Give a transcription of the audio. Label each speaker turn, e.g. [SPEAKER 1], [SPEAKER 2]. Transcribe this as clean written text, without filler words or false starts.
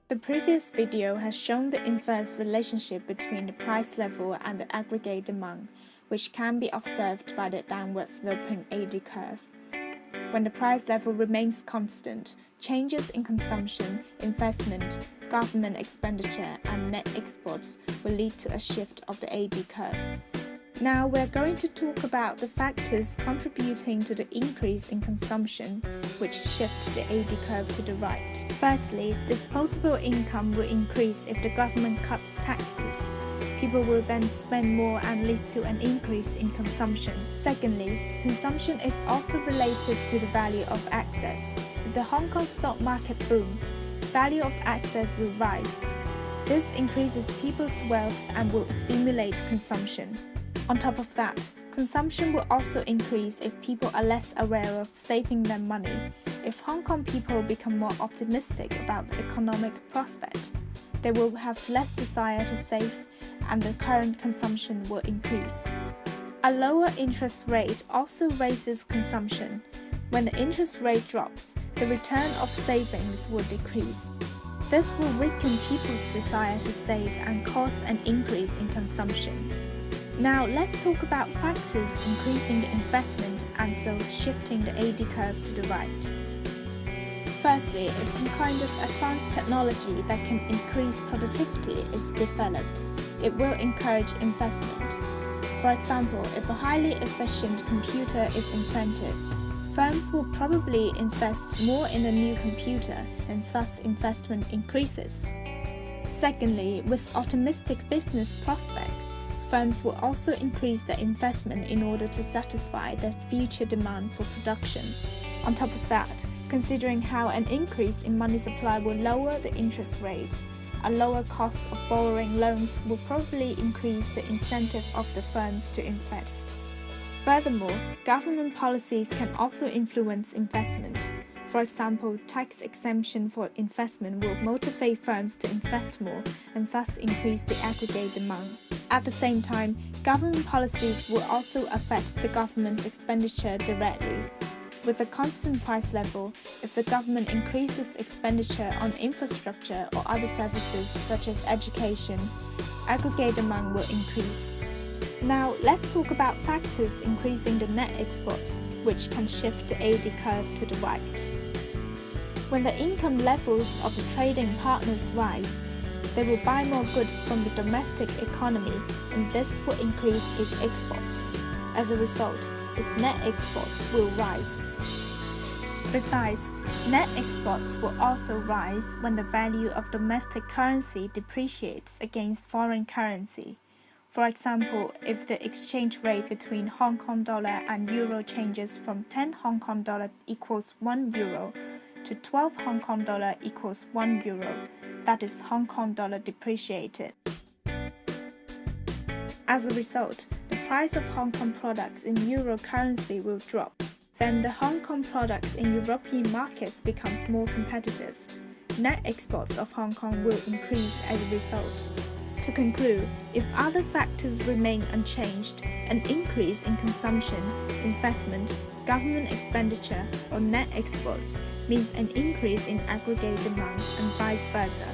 [SPEAKER 1] The previous video has shown the inverse relationship between the price level and the aggregate demand, which can be observed by the downward sloping AD curve. When the price level remains constant, changes in consumption, investment, government expenditure, and net exports will lead to a shift of the AD curve. Now we're going to talk about the factors contributing to the increase in consumption, which shift the AD curve to the right. Firstly, disposable income will increase if the government cuts taxes. People will then spend more and lead to an increase in consumption. Secondly, consumption is also related to the value of assets. If the Hong Kong stock market booms, value of assets will rise. This increases people's wealth and will stimulate consumption. On top of that, consumption will also increase if people are less aware of saving their money. If Hong Kong people become more optimistic about the economic prospect, they will have less desire to save and the current consumption will increase. A lower interest rate also raises consumption. When the interest rate drops, the return of savings will decrease. This will weaken people's desire to save and cause an increase in consumption. Now let's talk about factors increasing the investment and so shifting the AD curve to the right. Firstly, if some kind of advanced technology that can increase productivity is developed, it will encourage investment. For example, if a highly efficient computer is invented, firms will probably invest more in the new computer and thus investment increases. Secondly, with optimistic business prospects, firms will also increase their investment in order to satisfy their future demand for production. On top of that, considering how an increase in money supply will lower the interest rate, a lower cost of borrowing loans will probably increase the incentive of the firms to invest. Furthermore, government policies can also influence investment. For example, tax exemption for investment will motivate firms to invest more and thus increase the aggregate demand. At the same time, government policies will also affect the government's expenditure directly. With a constant price level, if the government increases expenditure on infrastructure or other services such as education, aggregate demand will increase. Now, let's talk about factors increasing the net exports, which can shift the AD curve to the right. When the income levels of the trading partners rise, they will buy more goods from the domestic economy, and this will increase its exports. As a result, its net exports will rise. Besides, net exports will also rise when the value of domestic currency depreciates against foreign currency. For example, if the exchange rate between Hong Kong dollar and euro changes from 10 Hong Kong dollar equals 1 euro to 12 Hong Kong dollar equals 1 euro, that is Hong Kong dollar depreciated. As a result, the price of Hong Kong products in euro currency will drop. Then the Hong Kong products in European markets becomes more competitive. Net exports of Hong Kong will increase as a result. To conclude, if other factors remain unchanged, an increase in consumption, investment, government expenditure, or net exports means an increase in aggregate demand and vice versa.